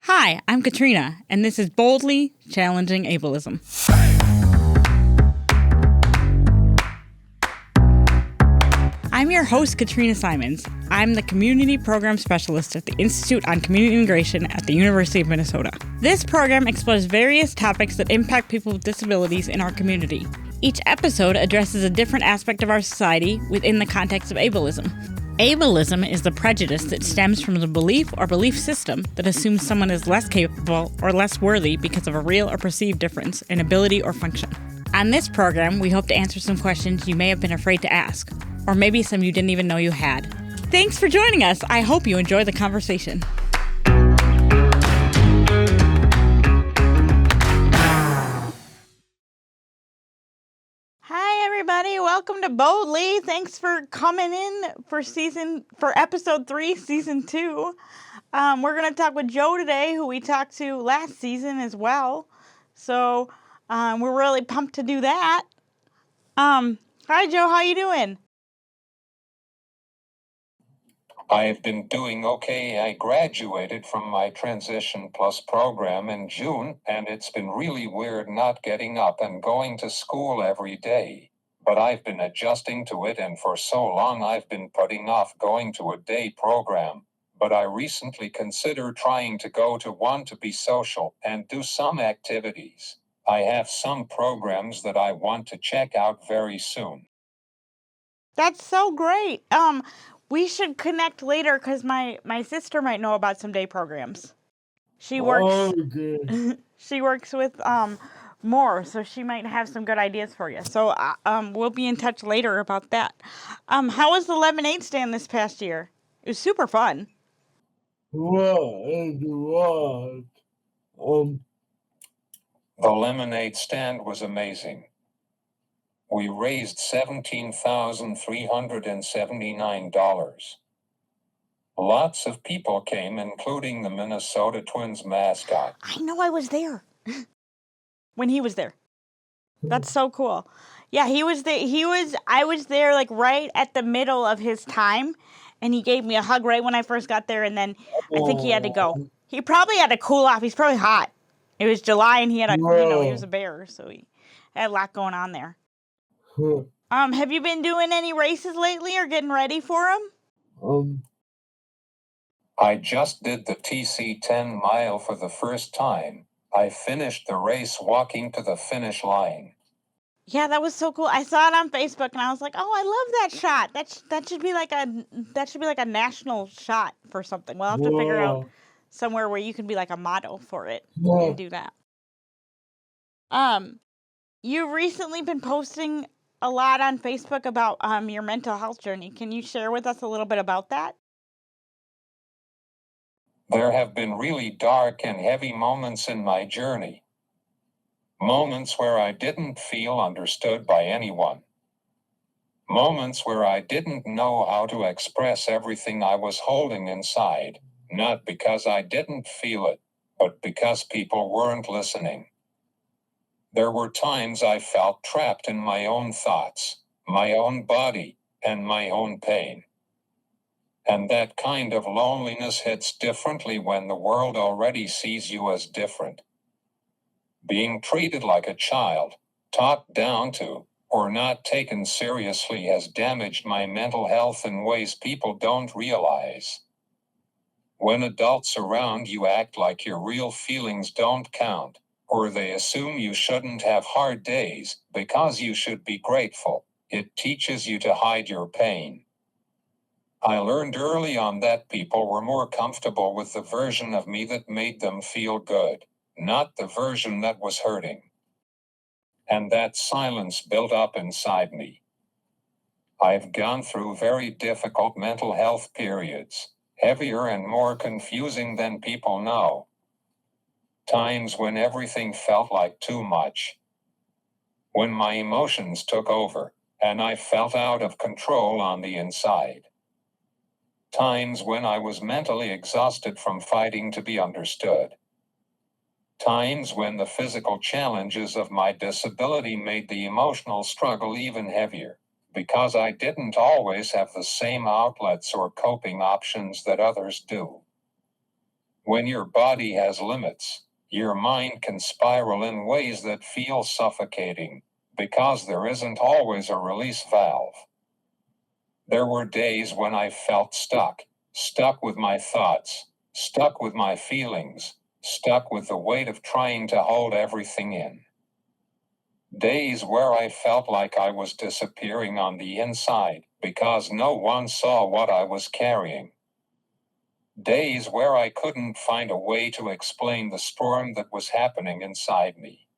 Hi, I'm Katrina, and this is Boldly Challenging Ableism. I'm your host, Katrina Simons. I'm the Community Program Specialist at the Institute on Community Integration at the University of Minnesota. This program explores various topics that impact people with disabilities in our community. Each episode addresses a different aspect of our society within the context of ableism. Ableism is the prejudice that stems from the belief or belief system that assumes someone is less capable or less worthy because of a real or perceived difference in ability or function. On this program, we hope to answer some questions you may have been afraid to ask, or maybe some you didn't even know you had. Thanks for joining us. I hope you enjoy the conversation. Hi, everybody. Welcome to Boldly. Thanks for coming in for episode 3, season 2. We're going to talk with Joe today, who we talked to last season as well. So we're really pumped to do that. Hi, Joe. How you doing? I've been doing okay. I graduated from my Transition Plus program in June, and it's been really weird not getting up and going to school every day. But I've been adjusting to it, and for so long I've been putting off going to a day program. But I recently considered trying to go to one to be social and do some activities. I have some programs that I want to check out very soon. That's so great. We should connect later because my sister might know about some day programs. She works she works with more, so she might have some good ideas for you. So we'll be in touch later about that. How was the lemonade stand this past year? It was super fun. Well, it was. The lemonade stand was amazing. We raised $17,379. Lots of people came, including the Minnesota Twins mascot. I know, I was there when he was there. That's so cool. Yeah, I was there like right at the middle of his time, and he gave me a hug right when I first got there, and then I think he had to go. He probably had to cool off. He's probably hot. It was July, and he had he was a bear, so he had a lot going on there. Have you been doing any races lately or getting ready for them? I just did the TC 10 mile for the first time. I finished the race walking to the finish line. Yeah, that was so cool. I saw it on Facebook, and I was like, "Oh, I love that shot. That should be like a national shot for something." We'll have to figure out somewhere where you can be like a model for it and do that. You've recently been posting a lot on Facebook about your mental health journey. Can you share with us a little bit about that? There have been really dark and heavy moments in my journey. Moments where I didn't feel understood by anyone. Moments where I didn't know how to express everything I was holding inside, not because I didn't feel it, but because people weren't listening. There were times I felt trapped in my own thoughts, my own body, and my own pain. And that kind of loneliness hits differently when the world already sees you as different. Being treated like a child, talked down to, or not taken seriously has damaged my mental health in ways people don't realize. When adults around you act like your real feelings don't count, or they assume you shouldn't have hard days because you should be grateful, it teaches you to hide your pain. I learned early on that people were more comfortable with the version of me that made them feel good, not the version that was hurting. And that silence built up inside me. I've gone through very difficult mental health periods, heavier and more confusing than people know. Times when everything felt like too much. When my emotions took over, and I felt out of control on the inside. Times when I was mentally exhausted from fighting to be understood. Times when the physical challenges of my disability made the emotional struggle even heavier, because I didn't always have the same outlets or coping options that others do. When your body has limits, your mind can spiral in ways that feel suffocating, because there isn't always a release valve. There were days when I felt stuck with my thoughts, stuck with my feelings, stuck with the weight of trying to hold everything in. Days where I felt like I was disappearing on the inside because no one saw what I was carrying. Days where I couldn't find a way to explain the storm that was happening inside me.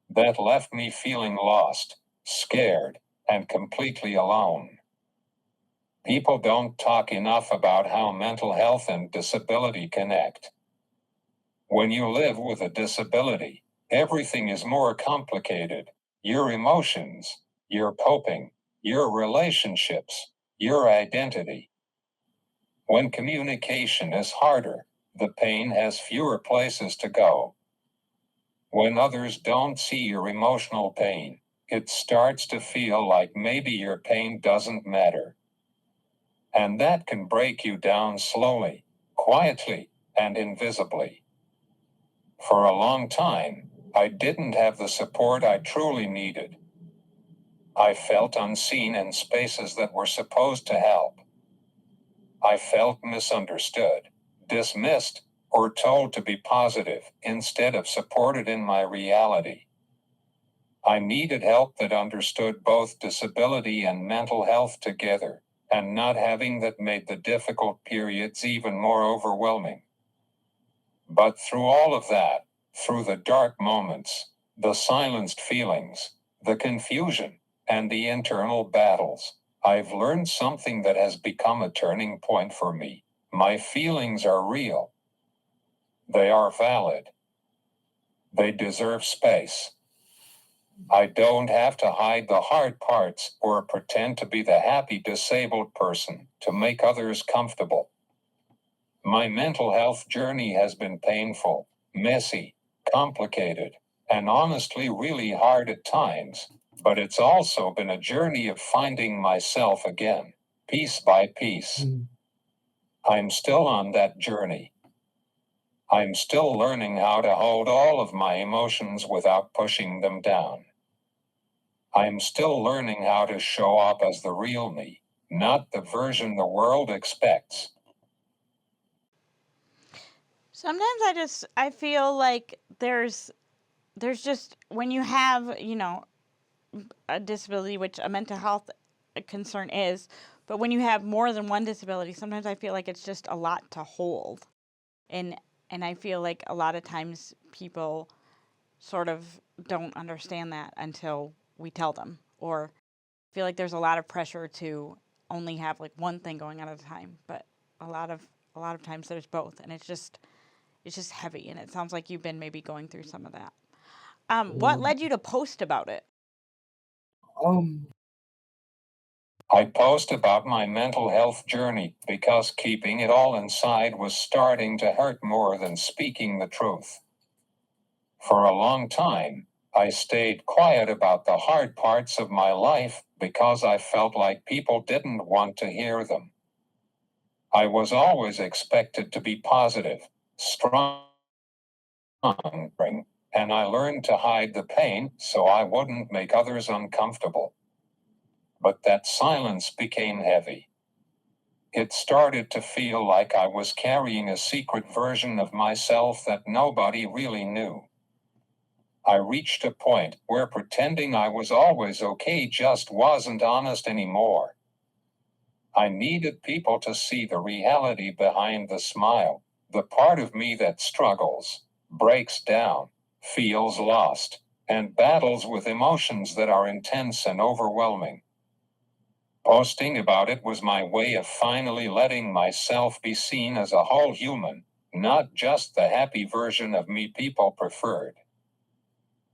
That left me feeling lost, scared, and completely alone. People don't talk enough about how mental health and disability connect. When you live with a disability, everything is more complicated. Your emotions, your coping, your relationships, your identity. When communication is harder, the pain has fewer places to go. When others don't see your emotional pain, it starts to feel like maybe your pain doesn't matter. And that can break you down slowly, quietly, and invisibly. For a long time, I didn't have the support I truly needed. I felt unseen in spaces that were supposed to help. I felt misunderstood, dismissed, or told to be positive instead of supported in my reality. I needed help that understood both disability and mental health together, and not having that made the difficult periods even more overwhelming. But through all of that, through the dark moments, the silenced feelings, the confusion, and the internal battles, I've learned something that has become a turning point for me. My feelings are real. They are valid. They deserve space. I don't have to hide the hard parts or pretend to be the happy disabled person to make others comfortable. My mental health journey has been painful, messy, complicated, and honestly really hard at times, but it's also been a journey of finding myself again, piece by piece. I'm still on that journey. I'm still learning how to hold all of my emotions without pushing them down. I'm still learning how to show up as the real me, not the version the world expects. Sometimes I feel like there's just, when you have, a disability, which a mental health concern is, but when you have more than one disability, sometimes I feel like it's just a lot to hold. And I feel like a lot of times people sort of don't understand that until we tell them, or feel like there's a lot of pressure to only have like one thing going on at a time, but a lot of times there's both, and it's just heavy, and it sounds like you've been maybe going through some of that. What led you to post about it? Um, I post about my mental health journey because keeping it all inside was starting to hurt more than speaking the truth. For a long time, I stayed quiet about the hard parts of my life because I felt like people didn't want to hear them. I was always expected to be positive, strong, and I learned to hide the pain so I wouldn't make others uncomfortable. But that silence became heavy. It started to feel like I was carrying a secret version of myself that nobody really knew. I reached a point where pretending I was always okay just wasn't honest anymore. I needed people to see the reality behind the smile, the part of me that struggles, breaks down, feels lost, and battles with emotions that are intense and overwhelming. Posting about it was my way of finally letting myself be seen as a whole human, not just the happy version of me people preferred.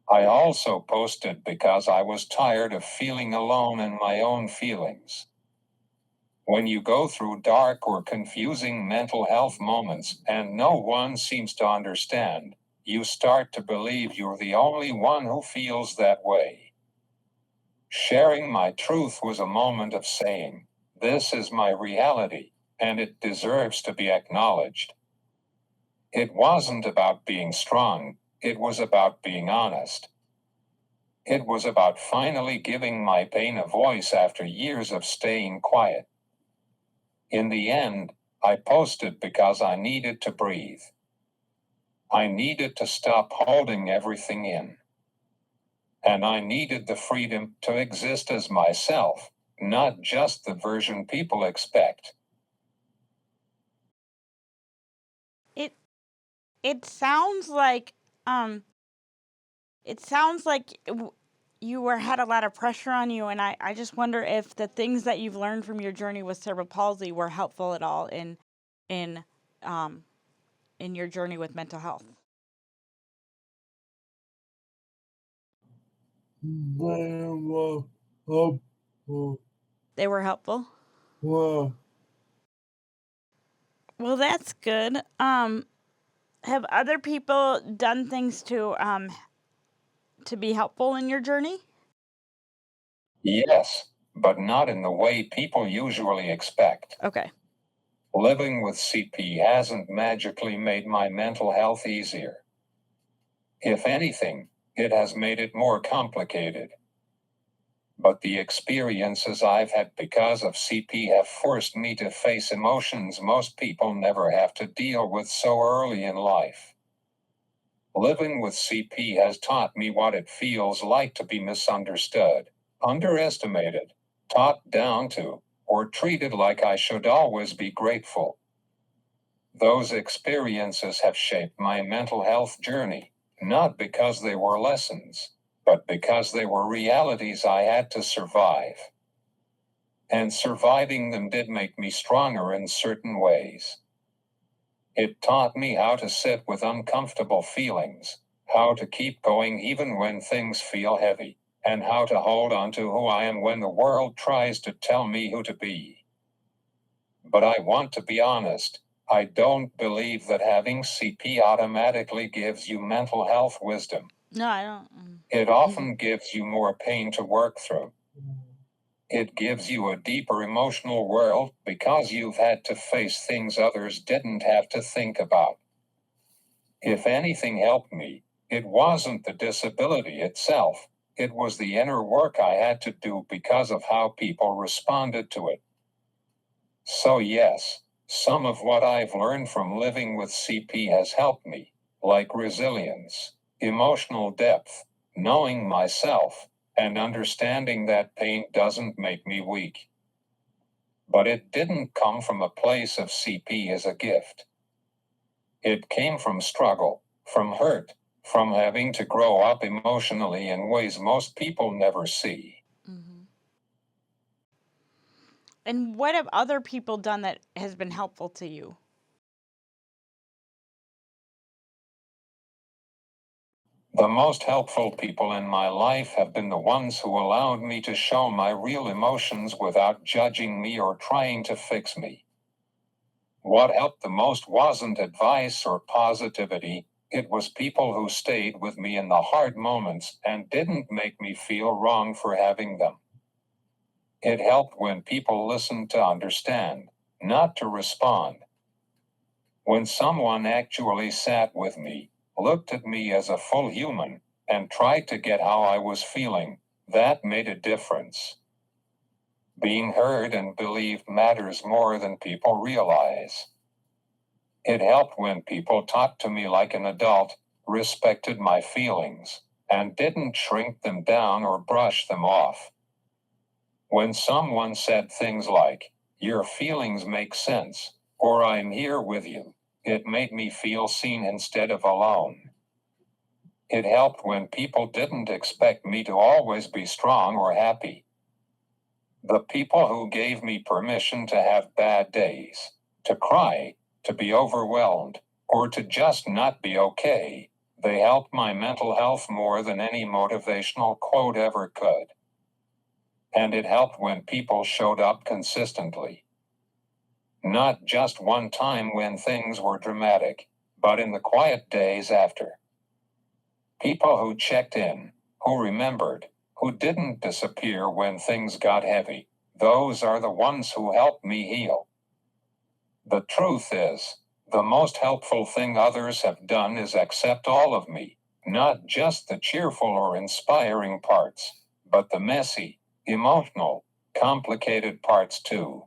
I also posted because I was tired of feeling alone in my own feelings. When you go through dark or confusing mental health moments and no one seems to understand, you start to believe you're the only one who feels that way. Sharing my truth was a moment of saying, "This is my reality, and it deserves to be acknowledged." It wasn't about being strong, it was about being honest. It was about finally giving my pain a voice after years of staying quiet. In the end, I posted because I needed to breathe. I needed to stop holding everything in. And I needed the freedom to exist as myself, not just the version people expect. It sounds like you had a lot of pressure on you, and I just wonder if the things that you've learned from your journey with cerebral palsy were helpful at all in your journey with mental health. They were helpful. Well, Well, that's good. Have other people done things to be helpful in your journey? Yes, but not in the way people usually expect. Okay. Living with CP hasn't magically made my mental health easier. If anything, it has made it more complicated. But the experiences I've had because of CP have forced me to face emotions most people never have to deal with so early in life. Living with CP has taught me what it feels like to be misunderstood, underestimated, talked down to, or treated like I should always be grateful. Those experiences have shaped my mental health journey, not because they were lessons, but because they were realities I had to survive. And surviving them did make me stronger in certain ways. It taught me how to sit with uncomfortable feelings, how to keep going even when things feel heavy, and how to hold on to who I am when the world tries to tell me who to be. But I want to be honest, I don't believe that having CP automatically gives you mental health wisdom. No, I don't. It often gives you more pain to work through. It gives you a deeper emotional world because you've had to face things others didn't have to think about. If anything helped me, it wasn't the disability itself, it was the inner work I had to do because of how people responded to it. So yes, some of what I've learned from living with CP has helped me, like resilience, emotional depth, knowing myself, and understanding that pain doesn't make me weak. But it didn't come from a place of CP as a gift. It came from struggle, from hurt, from having to grow up emotionally in ways most people never see. Mm-hmm. And what have other people done that has been helpful to you? The most helpful people in my life have been the ones who allowed me to show my real emotions without judging me or trying to fix me. What helped the most wasn't advice or positivity, it was people who stayed with me in the hard moments and didn't make me feel wrong for having them. It helped when people listened to understand, not to respond. When someone actually sat with me, looked at me as a full human, and tried to get how I was feeling, that made a difference. Being heard and believed matters more than people realize. It helped when people talked to me like an adult, respected my feelings, and didn't shrink them down or brush them off. When someone said things like, "Your feelings make sense," or "I'm here with you," it made me feel seen instead of alone. It helped when people didn't expect me to always be strong or happy. The people who gave me permission to have bad days, to cry, to be overwhelmed, or to just not be okay, they helped my mental health more than any motivational quote ever could. And it helped when people showed up consistently. Not just one time when things were dramatic, but in the quiet days after. People who checked in, who remembered, who didn't disappear when things got heavy, those are the ones who helped me heal. The truth is, The most helpful thing others have done is accept all of me, not just the cheerful or inspiring parts, but the messy, emotional, complicated parts too.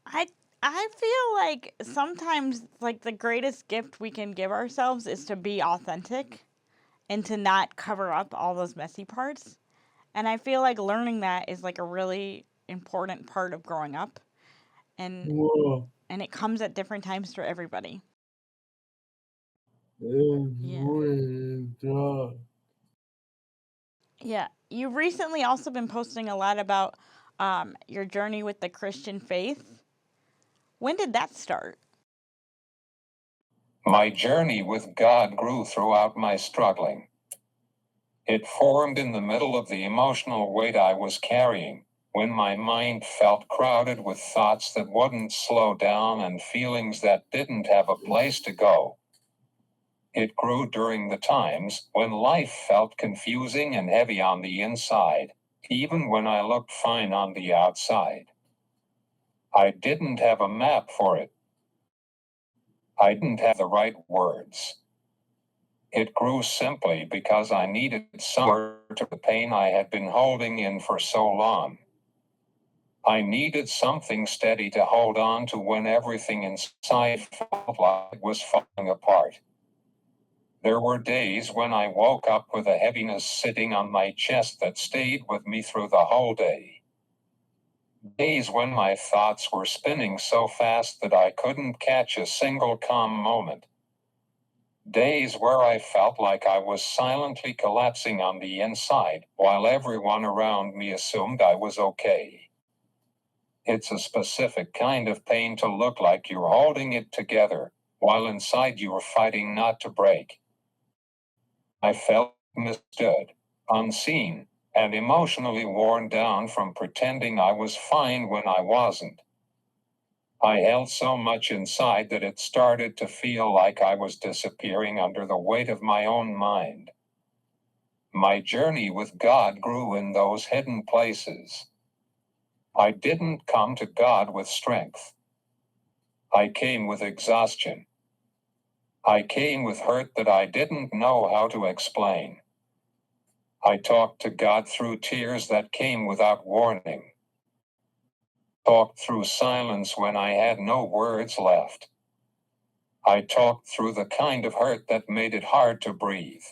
I I feel like sometimes like the greatest gift we can give ourselves is to be authentic and to not cover up all those messy parts. And I feel like learning that is like a really important part of growing up and Whoa. and it comes at different times for everybody. It's Yeah. really dark. Yeah. You've recently also been posting a lot about your journey with the Christian faith. When did that start? My journey with God grew throughout my struggling. It formed in the middle of the emotional weight I was carrying, when my mind felt crowded with thoughts that wouldn't slow down and feelings that didn't have a place to go. It grew during the times when life felt confusing and heavy on the inside, even when I looked fine on the outside. I didn't have a map for it. I didn't have the right words. It grew simply because I needed somewhere to the pain I had been holding in for so long. I needed something steady to hold on to when everything inside felt like it was falling apart. There were days when I woke up with a heaviness sitting on my chest that stayed with me through the whole day. Days when my thoughts were spinning so fast that I couldn't catch a single calm moment. Days where I felt like I was silently collapsing on the inside, while everyone around me assumed I was okay. It's a specific kind of pain to look like you're holding it together, while inside you're fighting not to break. I felt misunderstood, unseen, and emotionally worn down from pretending I was fine when I wasn't. I held so much inside that it started to feel like I was disappearing under the weight of my own mind. My journey with God grew in those hidden places. I didn't come to God with strength. I came with exhaustion. I came with hurt that I didn't know how to explain. I talked to God through tears that came without warning. Talked through silence when I had no words left. I talked through the kind of hurt that made it hard to breathe.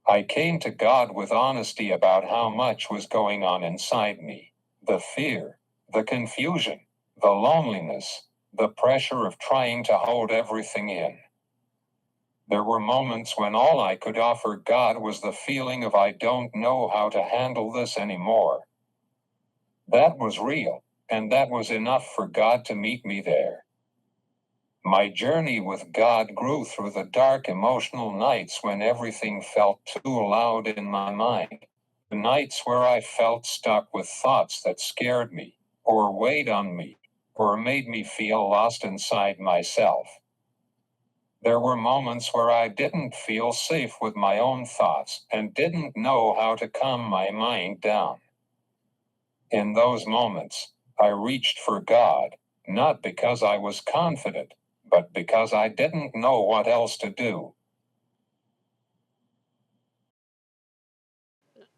I came to God with honesty about how much was going on inside me. The fear, the confusion, the loneliness, the pressure of trying to hold everything in. There were moments when all I could offer God was the feeling of I don't know how to handle this anymore. That was real, and that was enough for God to meet me there. My journey with God grew through the dark emotional nights when everything felt too loud in my mind. The nights where I felt stuck with thoughts that scared me, or weighed on me, or made me feel lost inside myself. There were moments where I didn't feel safe with my own thoughts and didn't know how to calm my mind down. In those moments, I reached for God, not because I was confident, but because I didn't know what else to do.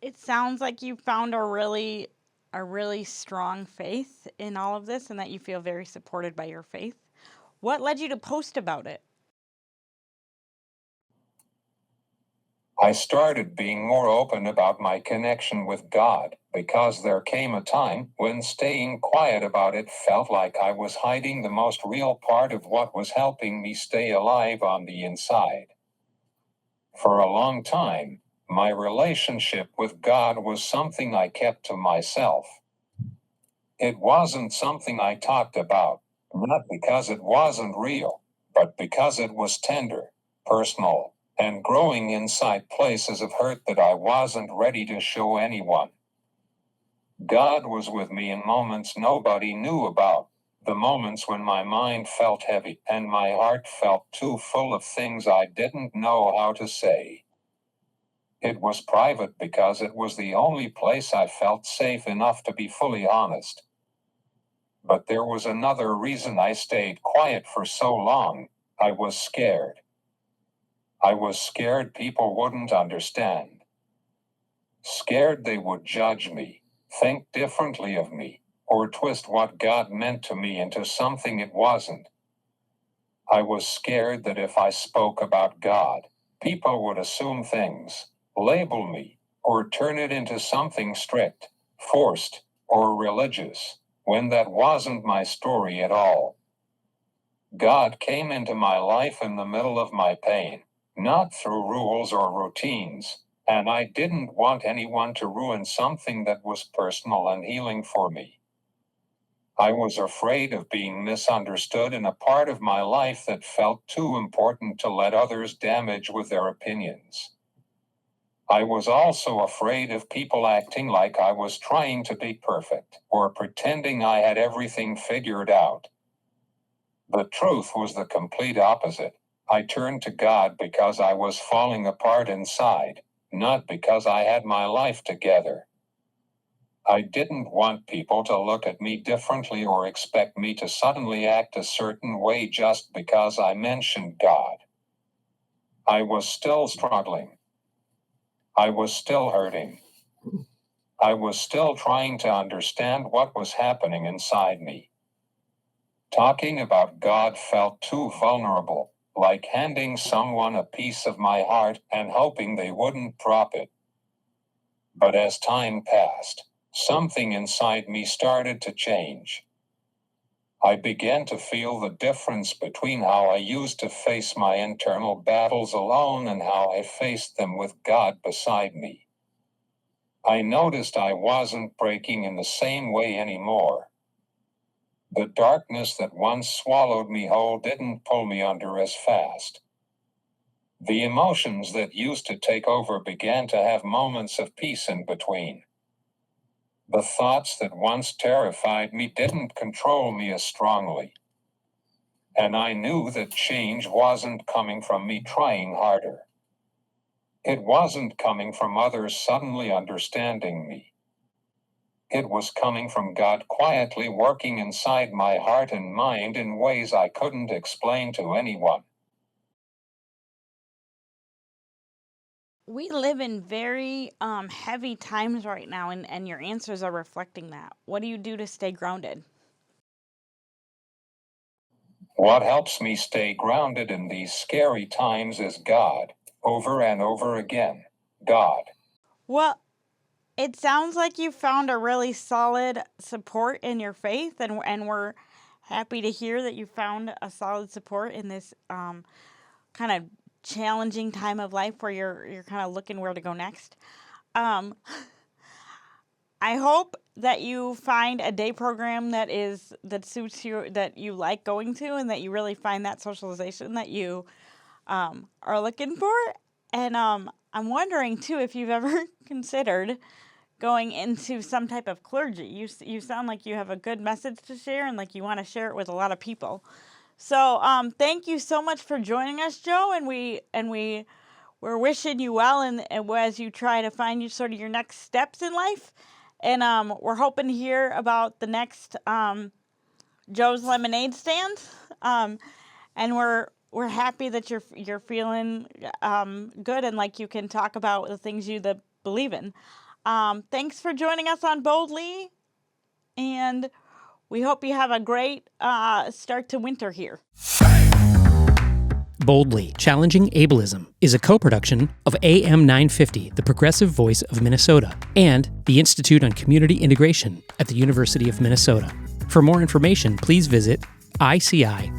It sounds like you found a really strong faith in all of this and that you feel very supported by your faith. What led you to post about it? I started being more open about my connection with God because there came a time when staying quiet about it felt like I was hiding the most real part of what was helping me stay alive on the inside. For a long time, my relationship with God was something I kept to myself. It wasn't something I talked about, not because it wasn't real, but because it was tender, personal, and growing inside places of hurt that I wasn't ready to show anyone. God was with me in moments nobody knew about, the moments when my mind felt heavy and my heart felt too full of things I didn't know how to say. It was private because it was the only place I felt safe enough to be fully honest. But there was another reason I stayed quiet for so long. I was scared. I was scared people wouldn't understand. Scared they would judge me, think differently of me, or twist what God meant to me into something it wasn't. I was scared that if I spoke about God, people would assume things, label me, or turn it into something strict, forced, or religious, when that wasn't my story at all. God came into my life in the middle of my pain, not through rules or routines, and I didn't want anyone to ruin something that was personal and healing for me. I was afraid of being misunderstood in a part of my life that felt too important to let others damage with their opinions. I was also afraid of people acting like I was trying to be perfect, or pretending I had everything figured out. The truth was the complete opposite. I turned to God because I was falling apart inside, not because I had my life together. I didn't want people to look at me differently or expect me to suddenly act a certain way just because I mentioned God. I was still struggling. I was still hurting. I was still trying to understand what was happening inside me. Talking about God felt too vulnerable, like handing someone a piece of my heart and hoping they wouldn't drop it. But as time passed, something inside me started to change. I began to feel the difference between how I used to face my internal battles alone and how I faced them with God beside me. I noticed I wasn't breaking in the same way anymore. The darkness that once swallowed me whole didn't pull me under as fast. The emotions that used to take over began to have moments of peace in between. The thoughts that once terrified me didn't control me as strongly. And I knew that change wasn't coming from me trying harder. It wasn't coming from others suddenly understanding me. It was coming from God quietly working inside my heart and mind in ways I couldn't explain to anyone. We live in very heavy times right now, and your answers are reflecting that. What do you do to stay grounded? What helps me stay grounded in these scary times is God, over and over again. God. Well, it sounds like you found a really solid support in your faith, and we're happy to hear that you found a solid support in this kind of challenging time of life where you're kind of looking where to go next. I hope that you find a day program that suits you, that you like going to, and that you really find that socialization that you are looking for. And I'm wondering too if you've ever considered going into some type of clergy. You sound like you have a good message to share and like you want to share it with a lot of people. So thank you so much for joining us, Joe, and we're wishing you well and as you try to find your next steps in life. And we're hoping to hear about the next Joe's Lemonade stand. And we're happy that you're feeling good and like you can talk about the things you believe in. Thanks for joining us on Boldly, and we hope you have a great start to winter here. Boldly, Challenging Ableism is a co-production of AM 950, the progressive voice of Minnesota, and the Institute on Community Integration at the University of Minnesota. For more information, please visit ici.umn.edu.